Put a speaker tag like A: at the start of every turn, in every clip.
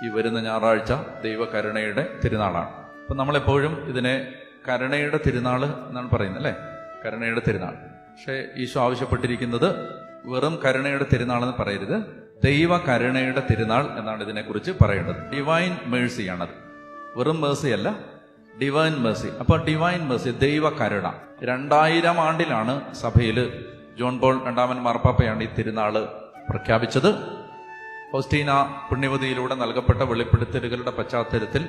A: ഈ വരുന്ന ഞായറാഴ്ച ദൈവകരുണയുടെ തിരുനാളാണ്. അപ്പം നമ്മളെപ്പോഴും ഇതിനെ കരുണയുടെ തിരുനാൾ എന്നാണ് പറയുന്നത്, അല്ലേ? കരുണയുടെ തിരുനാൾ. പക്ഷേ ഈശോ ആവശ്യപ്പെട്ടിരിക്കുന്നത് വെറും കരുണയുടെ തിരുനാളെന്ന് പറയരുത്, ദൈവ കരുണയുടെ തിരുനാൾ എന്നാണ് ഇതിനെക്കുറിച്ച് പറയേണ്ടത്. ഡിവൈൻ മേഴ്സി ആണത്, വെറും മേഴ്സി അല്ല, ഡിവൈൻ മേഴ്സി. അപ്പോൾ ഡിവൈൻ മേഴ്സി, ദൈവ കരുണ. 2000 ആണ്ടിലാണ് സഭയിൽ ജോൺ പോൾ രണ്ടാമൻ മാർപ്പാപ്പയാണ് ഈ തിരുനാള് പ്രഖ്യാപിച്ചത്. ഫൗസ്റ്റീന പുണ്യവതിയിലൂടെ നൽകപ്പെട്ട വെളിപ്പെടുത്തലുകളുടെ പശ്ചാത്തലത്തിൽ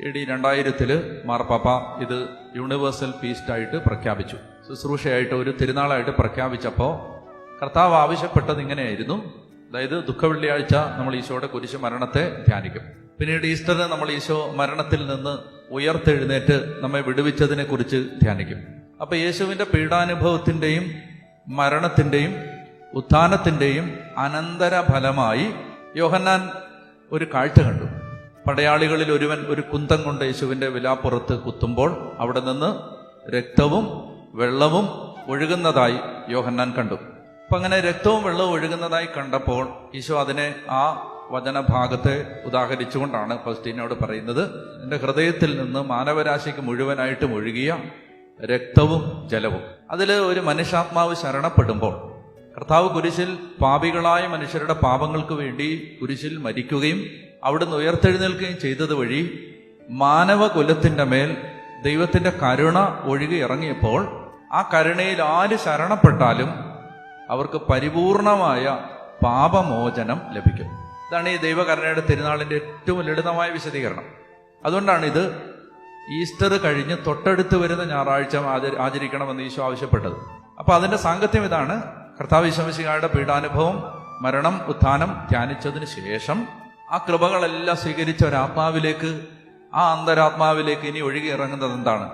A: AD 2000 മാർപ്പാപ്പ ഇത് യൂണിവേഴ്സൽ ഫീസ്റ്റായിട്ട് പ്രഖ്യാപിച്ചു. ശുശ്രൂഷയായിട്ട് ഒരു തിരുനാളായിട്ട് പ്രഖ്യാപിച്ചപ്പോൾ കർത്താവ് ആവശ്യപ്പെട്ടത് ഇങ്ങനെയായിരുന്നു. അതായത് ദുഃഖവെള്ളിയാഴ്ച നമ്മൾ ഈശോയുടെ കുരിശ് മരണത്തെ ധ്യാനിക്കും. പിന്നീട് ഈസ്റ്ററിന് നമ്മൾ ഈശോ മരണത്തിൽ നിന്ന് ഉയർത്തെഴുന്നേറ്റ് നമ്മെ വിടുവിച്ചതിനെ കുറിച്ച് ധ്യാനിക്കും. അപ്പൊ യേശുവിന്റെ പീഡാനുഭവത്തിന്റെയും മരണത്തിന്റെയും ഉത്ഥാനത്തിന്റെയും അനന്തര ഫലമായി യോഹന്നാൻ ഒരു കാഴ്ച കണ്ടു. പടയാളികളിൽ ഒരുവൻ ഒരു കുന്തം കൊണ്ട് യേശുവിന്റെ വിലാപ്പുറത്ത് കുത്തുമ്പോൾ അവിടെ നിന്ന് രക്തവും വെള്ളവും ഒഴുകുന്നതായി യോഹന്നാൻ കണ്ടു. അപ്പൊ അങ്ങനെ രക്തവും വെള്ളവും ഒഴുകുന്നതായി കണ്ടപ്പോൾ ഈശോ അതിനെ ആ വചനഭാഗത്തെ ഉദാഹരിച്ചുകൊണ്ടാണ് ഫൗസ്റ്റീനയോട് പറയുന്നത്, എൻ്റെ ഹൃദയത്തിൽ നിന്ന് മാനവരാശിക്ക് മുഴുവനായിട്ടും ഒഴുകിയ രക്തവും ജലവും. അതിൽ ഒരു മനുഷ്യാത്മാവ് ശരണപ്പെടുമ്പോൾ കർത്താവ് കുരിശിൽ പാപികളായ മനുഷ്യരുടെ പാപങ്ങൾക്ക് വേണ്ടി കുരിശിൽ മരിക്കുകയും അവിടുന്ന് ഉയർത്തെഴുന്നേൽക്കുകയും ചെയ്തത് വഴി മാനവകുലത്തിന്റെ മേൽ ദൈവത്തിന്റെ കരുണ ഒഴുകി ഇറങ്ങിയപ്പോൾ ആ കരുണയിൽ ആര് ശരണപ്പെട്ടാലും അവർക്ക് പരിപൂർണമായ പാപമോചനം ലഭിക്കും. ഇതാണ് ഈ ദൈവകരുണയുടെ തിരുനാളിന്റെ ഏറ്റവും ലളിതമായ വിശദീകരണം. അതുകൊണ്ടാണ് ഇത് ഈസ്റ്റർ കഴിഞ്ഞ് തൊട്ടടുത്ത് വരുന്ന ഞായറാഴ്ച ആചരിക്കണമെന്ന് ഈശോ ആവശ്യപ്പെട്ടത്. അപ്പൊ അതിന്റെ സാങ്കത്യം ഇതാണ്. കർത്താവ് ഈശോ മിശിഹായുടെ പീഡാനുഭവം, മരണം, ഉത്ഥാനം ധ്യാനിച്ചതിന് ശേഷം ആ കൃപകളെല്ലാം സ്വീകരിച്ച ഒരാത്മാവിലേക്ക്, ആ അന്തരാത്മാവിലേക്ക് ഇനി ഒഴുകി ഇറങ്ങുന്നത് എന്താണ്?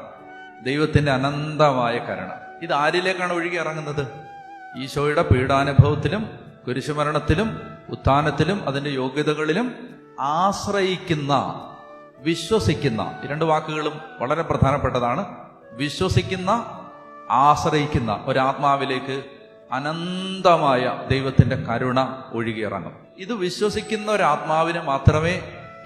A: ദൈവത്തിന്റെ അനന്തമായ കരുണ. ഇത് ആരിലേക്കാണ് ഒഴുകി ഇറങ്ങുന്നത്? ഈശോയുടെ പീഡാനുഭവത്തിലും കുരിശുമരണത്തിലും ഉത്ഥാനത്തിലും അതിന്റെ യോഗ്യതകളിലും ആശ്രയിക്കുന്ന, വിശ്വസിക്കുന്ന, ഈ രണ്ട് വാക്കുകളും വളരെ പ്രധാനപ്പെട്ടതാണ്. വിശ്വസിക്കുന്ന, ആശ്രയിക്കുന്ന ഒരാത്മാവിലേക്ക് അനന്തമായ ദൈവത്തിന്റെ കരുണ ഒഴുകിയിറങ്ങും. ഇത് വിശ്വസിക്കുന്ന ഒരാത്മാവിന് മാത്രമേ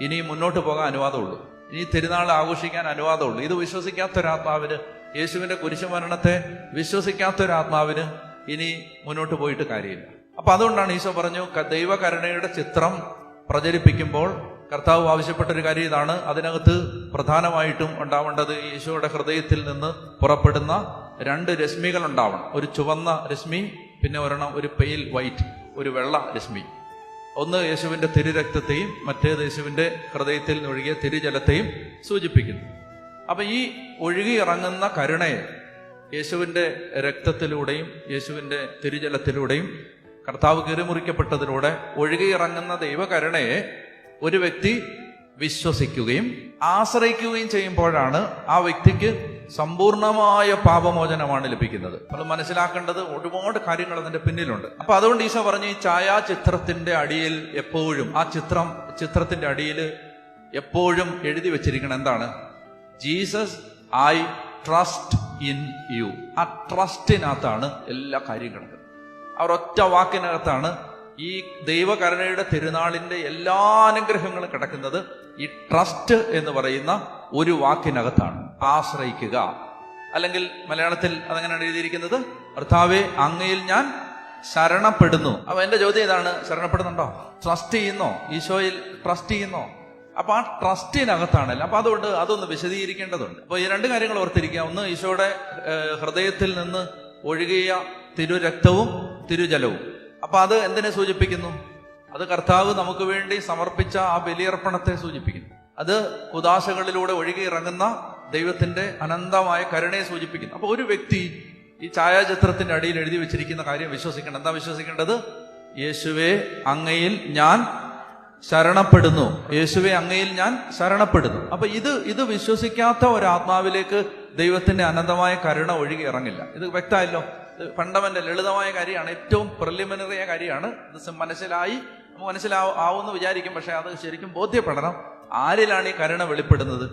A: ഇനി മുന്നോട്ട് പോകാൻ അനുവാദമുള്ളൂ, ഇനി തിരുനാൾ ആഘോഷിക്കാൻ അനുവാദമുള്ളൂ. ഇത് വിശ്വസിക്കാത്ത ഒരാത്മാവിന്, യേശുവിന്റെ കുരിശുമരണത്തെ വിശ്വസിക്കാത്ത ഒരാത്മാവിന് ഇനി മുന്നോട്ട് പോയിട്ട് കാര്യമില്ല. അപ്പൊ അതുകൊണ്ടാണ് ഈശോ പറഞ്ഞു, ദൈവകരുണയുടെ ചിത്രം പ്രചരിപ്പിക്കുമ്പോൾ കർത്താവ് ആവശ്യപ്പെട്ടൊരു കാര്യം ഇതാണ്. അതിനകത്ത് പ്രധാനമായിട്ടും ഉണ്ടാവേണ്ടത് ഈശോയുടെ ഹൃദയത്തിൽ നിന്ന് പുറപ്പെടുന്ന 2 രശ്മികൾ ഉണ്ടാവണം. ഒരു ചുവന്ന രശ്മി, പിന്നെ ഒരെണ്ണം ഒരു പെയിൽ വൈറ്റ്, ഒരു വെള്ള രശ്മി. ഒന്ന് യേശുവിന്റെ തിരുരക്തത്തെയും മറ്റേത് യേശുവിന്റെ ഹൃദയത്തിൽ നിന്ന് ഒഴുകിയ തിരുജലത്തെയും സൂചിപ്പിക്കുന്നു. അപ്പൊ ഈ ഒഴുകി ഇറങ്ങുന്ന കരുണയെ യേശുവിന്റെ രക്തത്തിലൂടെയും യേശുവിന്റെ തിരുജലത്തിലൂടെയും കർത്താവ് കീറിമുറിക്കപ്പെട്ടതിലൂടെ ഒഴുകിയിറങ്ങുന്ന ദൈവകരുണയെ ഒരു വ്യക്തി വിശ്വസിക്കുകയും ആശ്രയിക്കുകയും ചെയ്യുമ്പോഴാണ് ആ വ്യക്തിക്ക് സമ്പൂർണമായ പാപമോചനമാണ് ലഭിക്കുന്നത്. നമ്മൾ മനസ്സിലാക്കേണ്ടത് ഒരുപാട് കാര്യങ്ങൾ അതിന്റെ പിന്നിലുണ്ട്. അപ്പൊ അതുകൊണ്ട് ഈശോ പറഞ്ഞു, ഈ ഛായാചിത്രത്തിന്റെ അടിയിൽ എപ്പോഴും, ആ ചിത്രത്തിന്റെ അടിയിൽ എപ്പോഴും എഴുതി വെച്ചിരിക്കണം എന്താണ്? Jesus I trust in you. ആ ട്രസ്റ്റിനകത്താണ് എല്ലാ കാര്യങ്ങളും. ആ ഒറ്റ വാക്കിനകത്താണ് ഈ ദൈവകരുണയുടെ തിരുനാളിന്റെ എല്ലാ അനുഗ്രഹങ്ങളും കിടക്കുന്നത്. ഈ ട്രസ്റ്റ് എന്ന് പറയുന്ന ഒരു വാക്കിനകത്താണ്. ആശ്രയിക്കുക, അല്ലെങ്കിൽ മലയാളത്തിൽ അതങ്ങനെയാണ് എഴുതിയിരിക്കുന്നത്, കർത്താവേ അങ്ങയിൽ ഞാൻ ശരണപ്പെടുന്നു. അപ്പൊ എന്റെ ചോദ്യം ഇതാണ്, ശരണപ്പെടുന്നുണ്ടോ? ട്രസ്റ്റ് ചെയ്യുന്നോ? ഈശോയിൽ ട്രസ്റ്റ് ചെയ്യുന്നോ? അപ്പൊ ആ ട്രസ്റ്റിനകത്താണല്ലോ. അപ്പൊ അതുകൊണ്ട് അതൊന്ന് വിശദീകരിക്കേണ്ടതുണ്ട്. അപ്പൊ ഈ 2 കാര്യങ്ങൾ ഓർത്തിരിക്കുക. ഒന്ന്, ഈശോയുടെ ഹൃദയത്തിൽ നിന്ന് ഒഴുകിയ തിരുരക്തവും തിരുജലവും. അപ്പൊ അത് എന്തിനെ സൂചിപ്പിക്കുന്നു? അത് കർത്താവ് നമുക്ക് വേണ്ടി സമർപ്പിച്ച ആ ബലിയർപ്പണത്തെ സൂചിപ്പിക്കുന്നു. അത് ഉദാശകളിലൂടെ ഒഴുകി ഇറങ്ങുന്ന ദൈവത്തിന്റെ അനന്തമായ കരുണയെ സൂചിപ്പിക്കുന്നു. അപ്പൊ ഒരു വ്യക്തി ഈ ഛായാചിത്രത്തിന്റെ അടിയിൽ എഴുതി വെച്ചിരിക്കുന്ന കാര്യം വിശ്വസിക്കണം. എന്താ വിശ്വസിക്കേണ്ടത്? യേശുവേ അങ്ങയിൽ ഞാൻ ശരണപ്പെടുന്നു. യേശുവേ അങ്ങയിൽ ഞാൻ ശരണപ്പെടുന്നു. അപ്പൊ ഇത് വിശ്വസിക്കാത്ത ഒരാത്മാവിലേക്ക് ദൈവത്തിന്റെ അനന്തമായ കരുണ ഒഴുകി ഇറങ്ങില്ല. ഇത് വ്യക്തമായല്ലോ. ഇത് ഫണ്ടമെന്റൽ ലളിതമായ കാര്യമാണ്, ഏറ്റവും പ്രിലിമിനറിയ കാര്യമാണ്. ഇത് മനസ്സിലാവുമെന്ന് വിചാരിക്കും, പക്ഷെ അത് ശരിക്കും ബോധ്യപ്പെടണം. ആരിലാണ് ഈ കരുണ വെളിപ്പെടുന്നത്?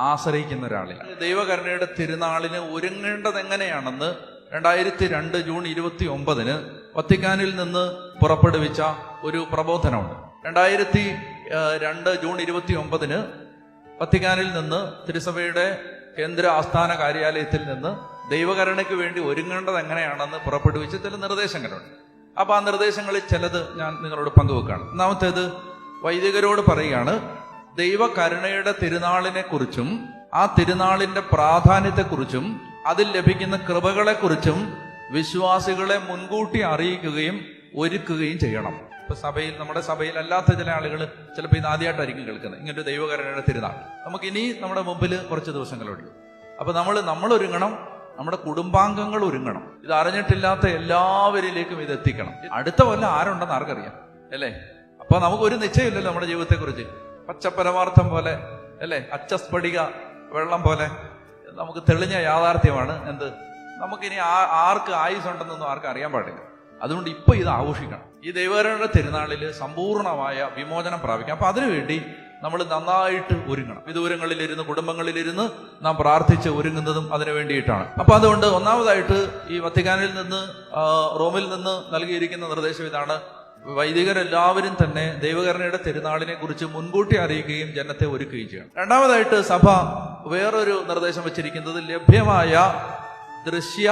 A: ആശ്രയിക്കുന്ന ഒരാളിൽ. ദൈവകരുണയുടെ തിരുനാളിന് ഒരുങ്ങേണ്ടത് എങ്ങനെയാണെന്ന് 2002 ജൂൺ 29 വത്തിക്കാനിൽ നിന്ന് പുറപ്പെടുവിച്ച ഒരു പ്രബോധനമുണ്ട്. ജൂൺ 29 വത്തിക്കാനിൽ നിന്ന് തിരുസഭയുടെ കേന്ദ്ര ആസ്ഥാന കാര്യാലയത്തിൽ നിന്ന് ദൈവകരുണയ്ക്ക് വേണ്ടി ഒരുങ്ങേണ്ടത് എങ്ങനെയാണെന്ന് പുറപ്പെടുവിച്ച് ചില നിർദ്ദേശങ്ങളുണ്ട്. അപ്പൊ ആ നിർദ്ദേശങ്ങളിൽ ചിലത് ഞാൻ നിങ്ങളോട് പങ്കുവെക്കുകയാണ്. ഒന്നാമത്തേത്, വൈദികരോട് പറയുകയാണ്, ദൈവകരുണയുടെ തിരുനാളിനെ കുറിച്ചും ആ തിരുനാളിന്റെ പ്രാധാന്യത്തെക്കുറിച്ചും അതിൽ ലഭിക്കുന്ന കൃപകളെക്കുറിച്ചും വിശ്വാസികളെ മുൻകൂട്ടി അറിയിക്കുകയും ഒരുക്കുകയും ചെയ്യണം. ഇപ്പൊ സഭയിൽ, നമ്മുടെ സഭയിൽ അല്ലാത്ത ചില ആളുകൾ ചിലപ്പോൾ ഇത് ആദ്യമായിട്ടായിരിക്കും കേൾക്കുന്നത്, ഇങ്ങനൊരു ദൈവകരുണയുടെ തിരുനാൾ. നമുക്ക് ഇനി നമ്മുടെ മുമ്പിൽ കുറച്ച് ദിവസങ്ങളുണ്ട്. അപ്പൊ നമ്മൾ ഒരുങ്ങണം, നമ്മുടെ കുടുംബാംഗങ്ങൾ ഒരുങ്ങണം. ഇത് അറിഞ്ഞിട്ടില്ലാത്ത എല്ലാവരിലേക്കും ഇത് എത്തിക്കണം. അടുത്ത കൊല്ലം ആരുണ്ടെന്ന് ആർക്കറിയാം, അല്ലേ? അപ്പൊ നമുക്കൊരു നിശ്ചയമില്ലല്ലോ നമ്മുടെ ജീവിതത്തെ കുറിച്ച്. പച്ചപ്പരമാർത്ഥം പോലെ, അല്ലേ, അച്ചസ്ഫടിക വെള്ളം പോലെ നമുക്ക് തെളിഞ്ഞ യാഥാർത്ഥ്യമാണ് എന്ത്, നമുക്കിനി ആർക്ക് ആയുസുണ്ടെന്നൊന്നും ആർക്കും അറിയാൻ പാടില്ല. അതുകൊണ്ട് ഇപ്പൊ ഇത് ആഘോഷിക്കണം. ഈ ദൈവകരുണയുടെ തിരുനാളിൽ സമ്പൂർണമായ വിമോചനം പ്രാപിക്കാം. അപ്പൊ അതിനുവേണ്ടി നമ്മൾ നന്നായിട്ട് ഒരുങ്ങണം. വിദൂരങ്ങളിലിരുന്ന്, കുടുംബങ്ങളിലിരുന്ന് നാം പ്രാർത്ഥിച്ച് ഒരുങ്ങുന്നതും അതിനു വേണ്ടിയിട്ടാണ്. അപ്പൊ അതുകൊണ്ട് ഒന്നാമതായിട്ട് ഈ വത്തിക്കാനിൽ നിന്ന്, റോമിൽ നിന്ന് നൽകിയിരിക്കുന്ന നിർദ്ദേശം ഇതാണ്: വൈദികരെല്ലാവരും തന്നെ ദൈവകരുണയുടെ തിരുനാളിനെ കുറിച്ച് മുൻകൂട്ടി അറിയിക്കുകയും ജനത്തെ ഒരുക്കുകയും ചെയ്യണം. രണ്ടാമതായിട്ട് സഭ വേറൊരു നിർദ്ദേശം വെച്ചിരിക്കുന്നത്, ലഭ്യമായ ദൃശ്യ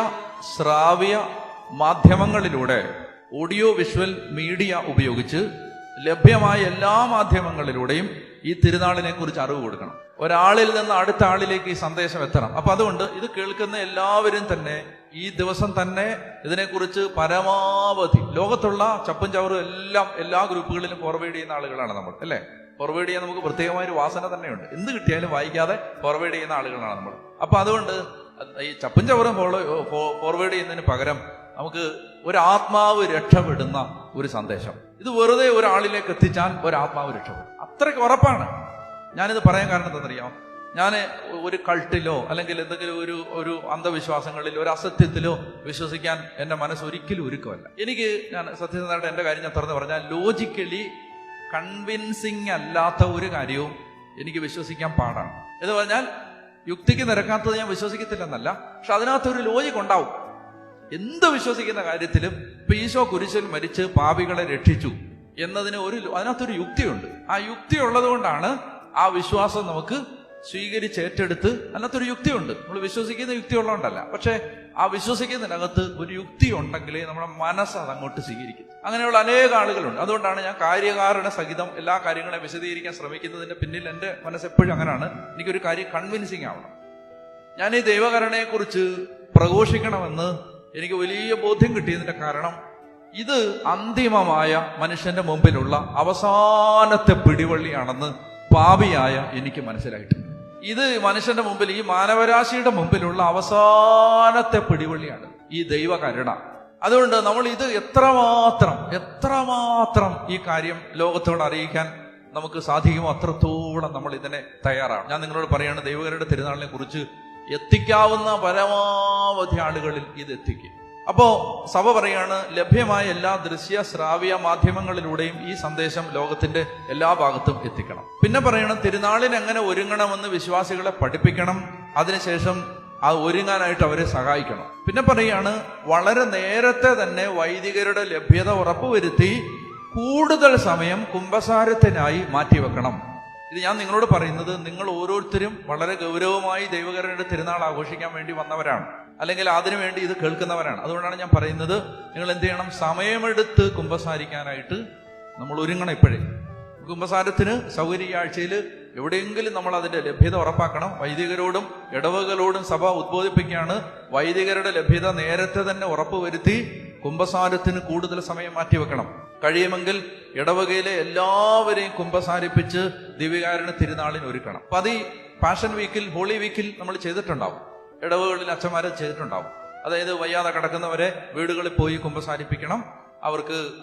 A: ശ്രാവ്യ മാധ്യമങ്ങളിലൂടെ, ഓഡിയോ വിഷ്വൽ മീഡിയ ഉപയോഗിച്ച് ലഭ്യമായ എല്ലാ മാധ്യമങ്ങളിലൂടെയും ഈ തിരുനാളിനെ കുറിച്ച് അറിവ് കൊടുക്കണം. ഒരാളിൽ നിന്ന് അടുത്ത ആളിലേക്ക് ഈ സന്ദേശം എത്തണം. അപ്പൊ അതുകൊണ്ട് ഇത് കേൾക്കുന്ന എല്ലാവരും തന്നെ ഈ ദിവസം തന്നെ ഇതിനെക്കുറിച്ച് പരമാവധി, ലോകത്തുള്ള ചപ്പും ചവറും എല്ലാം എല്ലാ ഗ്രൂപ്പുകളിലും ഫോർവേഡ് ചെയ്യുന്ന ആളുകളാണ് നമ്മൾ, അല്ലേ? ഫോർവേഡ് ചെയ്യാൻ നമുക്ക് പ്രത്യേകമായൊരു വാസന തന്നെയുണ്ട്. എന്ത് കിട്ടിയാലും വായിക്കാതെ ഫോർവേഡ് ചെയ്യുന്ന ആളുകളാണ് നമ്മൾ. അപ്പൊ അതുകൊണ്ട് ഈ ചപ്പും ചവറും ഫോർവേഡ് ചെയ്യുന്നതിന് പകരം നമുക്ക് ഒരു ആത്മാവ് രക്ഷപ്പെടുന്ന ഒരു സന്ദേശം, ഇത് വെറുതെ ഒരാളിലേക്ക് എത്തിച്ചാൽ ഒരാത്മാവ് രക്ഷപ്പെടും. അത്രയ്ക്ക് ഉറപ്പാണ്. ഞാനിത് പറയാൻ കാരണം എന്താണെന്നറിയാം? ഞാൻ ഒരു കൾട്ടിലോ അല്ലെങ്കിൽ എന്തെങ്കിലും ഒരു അന്ധവിശ്വാസങ്ങളിലോ ഒരു അസത്യത്തിലോ വിശ്വസിക്കാൻ എൻ്റെ മനസ്സ് ഒരിക്കലും ഒരുക്കമല്ല. ഞാൻ സത്യസന്ധമായിട്ട് എൻ്റെ കാര്യം ഞാൻ തുറന്ന് പറഞ്ഞാൽ, ലോജിക്കലി കൺവിൻസിങ് അല്ലാത്ത ഒരു കാര്യവും എനിക്ക് വിശ്വസിക്കാൻ പാടാണ്. എന്ന് പറഞ്ഞാൽ യുക്തിക്ക് നിരക്കാത്തത് ഞാൻ വിശ്വസിക്കത്തില്ലെന്നല്ല, പക്ഷെ അതിനകത്തൊരു ലോജിക് ഉണ്ടാവും. എന്ത് വിശ്വസിക്കുന്ന കാര്യത്തിലും ഇപ്പൊ ഈശോ കുരിശിൽ മരിച്ച് പാപികളെ രക്ഷിച്ചു എന്നതിന് അതിനകത്തൊരു യുക്തിയുണ്ട്. ആ യുക്തി ഉള്ളത് കൊണ്ടാണ് ആ വിശ്വാസം നമുക്ക് സ്വീകരിച്ച് ഏറ്റെടുത്ത്, അതിനകത്തൊരു യുക്തിയുണ്ട്. നമ്മൾ വിശ്വസിക്കുന്ന യുക്തി ഉള്ളതുകൊണ്ടല്ല, പക്ഷെ ആ വിശ്വസിക്കുന്നതിനകത്ത് ഒരു യുക്തി ഉണ്ടെങ്കിലേ നമ്മുടെ മനസ്സ് അതങ്ങോട്ട് സ്വീകരിക്കും. അങ്ങനെയുള്ള അനേക ആളുകളുണ്ട്. അതുകൊണ്ടാണ് ഞാൻ കാര്യകാരണ സഹിതം എല്ലാ കാര്യങ്ങളെ വിശദീകരിക്കാൻ ശ്രമിക്കുന്നതിന്റെ പിന്നിൽ എൻ്റെ മനസ്സ് എപ്പോഴും അങ്ങനെയാണ്. എനിക്കൊരു കാര്യം കൺവിൻസിങ് ആവണം. ഞാൻ ഈ ദൈവകരുണയെക്കുറിച്ച് പ്രഘോഷിക്കണമെന്ന് എനിക്ക് വലിയ ബോധ്യം കിട്ടിയതിന്റെ കാരണം, ഇത് അന്തിമമായ മനുഷ്യന്റെ മുമ്പിലുള്ള അവസാനത്തെ പിടിവള്ളിയാണെന്ന് പാപിയായ എനിക്ക് മനസ്സിലായിട്ടുണ്ട്. ഇത് മനുഷ്യന്റെ മുമ്പിൽ, ഈ മാനവരാശിയുടെ മുമ്പിലുള്ള അവസാനത്തെ പിടിവള്ളിയാണ് ഈ ദൈവകരുണ. അതുകൊണ്ട് നമ്മൾ ഇത് എത്രമാത്രം ഈ കാര്യം ലോകത്തോട് അറിയിക്കാൻ നമുക്ക് സാധിക്കുമോ അത്രത്തോളം നമ്മൾ ഇതിനെ തയ്യാറാണ്. ഞാൻ നിങ്ങളോട് പറയാണ്, ദൈവകരുണയുടെ തിരുനാളിനെ കുറിച്ച് എത്തിക്കാവുന്ന പരമാവധി ആളുകളിൽ ഇത് എത്തിക്കും. അപ്പോ സഭ പറയാണ്, ലഭ്യമായ എല്ലാ ദൃശ്യ ശ്രാവ്യ മാധ്യമങ്ങളിലൂടെയും ഈ സന്ദേശം ലോകത്തിന്റെ എല്ലാ ഭാഗത്തും എത്തിക്കണം. പിന്നെ പറയണം, തിരുനാളിന് എങ്ങനെ ഒരുങ്ങണമെന്ന് വിശ്വാസികളെ പഠിപ്പിക്കണം. അതിനുശേഷം ആ ഒരുങ്ങാനായിട്ട് അവരെ സഹായിക്കണം. പിന്നെ പറയാണ്, വളരെ നേരത്തെ തന്നെ വൈദികരുടെ ലഭ്യത ഉറപ്പുവരുത്തി കൂടുതൽ സമയം കുമ്പസാരത്തിനായി മാറ്റിവെക്കണം. ഇത് ഞാൻ നിങ്ങളോട് പറയുന്നത്, നിങ്ങൾ ഓരോരുത്തരും വളരെ ഗൗരവമായി ദൈവകരുണയുടെ തിരുനാൾ ആഘോഷിക്കാൻ വേണ്ടി വന്നവരാണ്, അല്ലെങ്കിൽ അതിനുവേണ്ടി ഇത് കേൾക്കുന്നവരാണ്. അതുകൊണ്ടാണ് ഞാൻ പറയുന്നത്, നിങ്ങൾ എന്ത് ചെയ്യണം? സമയമെടുത്ത് കുമ്പസാരിക്കാനായിട്ട് നമ്മൾ ഒരുങ്ങണം. ഇപ്പോഴേ കുമ്പസാരത്തിന് സൗകര്യ ആഴ്ചയിൽ എവിടെയെങ്കിലും നമ്മൾ അതിന്റെ ലഭ്യത ഉറപ്പാക്കണം. വൈദികരോടും ഇടവകളോടും സഭ ഉദ്ബോധിപ്പിക്കുകയാണ്, വൈദികരുടെ ലഭ്യത നേരത്തെ തന്നെ ഉറപ്പുവരുത്തി കുമ്പസാരത്തിന് കൂടുതൽ സമയം മാറ്റിവെക്കണം. കഴിയുമെങ്കിൽ ഇടവകയിലെ എല്ലാവരെയും കുമ്പസാരിപ്പിച്ച് ദിവ്യകാരുണ്യ തിരുനാളിന് ഒരുക്കണം. അപ്പൊ അത് ഈ പാഷൻ വീക്കിൽ, ഹോളി വീക്കിൽ നമ്മൾ ചെയ്തിട്ടുണ്ടാവും. ഇടവകളിൽ അച്ഛന്മാരെ ചെയ്തിട്ടുണ്ടാവും. അതായത് വയ്യാതെ കിടക്കുന്നവരെ വീടുകളിൽ പോയി കുമ്പസാരിപ്പിക്കണം.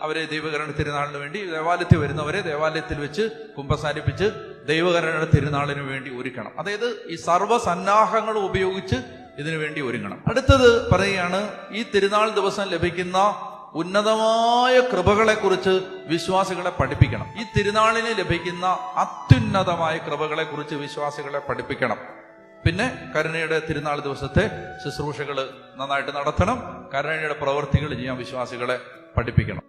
A: അവരെ ദൈവകരുണ തിരുനാളിന് വേണ്ടി ദേവാലയത്തിൽ വരുന്നവരെ ദേവാലയത്തിൽ വെച്ച് കുമ്പസാരിപ്പിച്ച് ദൈവകരുണയുടെ തിരുനാളിന് വേണ്ടി ഒരുക്കണം. അതായത് ഈ സർവ്വസന്നാഹങ്ങളും ഉപയോഗിച്ച് ഇതിനു വേണ്ടി ഒരുങ്ങണം. അടുത്തത് പറയുകയാണ്, ഈ തിരുനാൾ ദിവസം ലഭിക്കുന്ന ഉന്നതമായ കൃപകളെ കുറിച്ച് വിശ്വാസികളെ പഠിപ്പിക്കണം. ഈ തിരുനാളിന് ലഭിക്കുന്ന അത്യുന്നതമായ കൃപകളെ കുറിച്ച് വിശ്വാസികളെ പഠിപ്പിക്കണം. പിന്നെ കരുണയുടെ തിരുനാൾ ദിവസത്തെ ശുശ്രൂഷകൾ നന്നായിട്ട് നടത്തണം. കരുണയുടെ പ്രവൃത്തികൾ ചെയ്യാൻ വിശ്വാസികളെ പഠിപ്പിക്കണം.